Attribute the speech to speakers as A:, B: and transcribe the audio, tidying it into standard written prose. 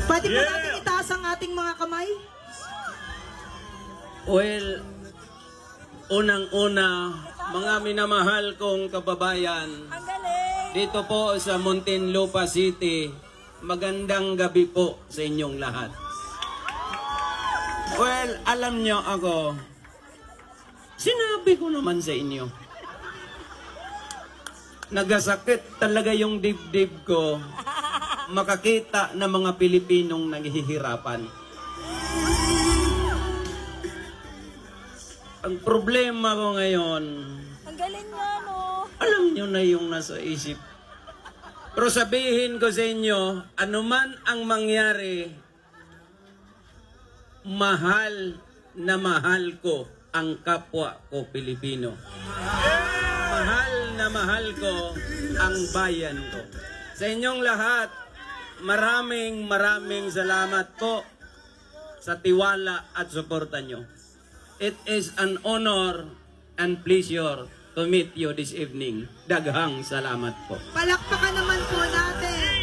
A: Pwede po natin itaas ang ating mga kamay?
B: Well, unang-una, mga minamahal kong kababayan,
C: Ang galing!
B: dito po sa Muntinlupa City, magandang gabi po sa inyong lahat. Well, alam nyo ako, sinabi ko naman sa inyo, nagasakit talaga yung dibdib ko makakita ng mga Pilipinong naghihirapan. Ang problema ko ngayon,
C: Ang galing nga, no?
B: alam nyo na yung nasa isip. Pero sabihin ko sa inyo, anuman ang mangyari, mahal na mahal ko ang kapwa ko Pilipino. Mahal na mahal ko ang bayan ko. Sa inyong lahat, maraming salamat po sa tiwala at suporta nyo. It is an honor and pleasure to meet you this evening. Daghang salamat po.
A: Palakpakan naman po natin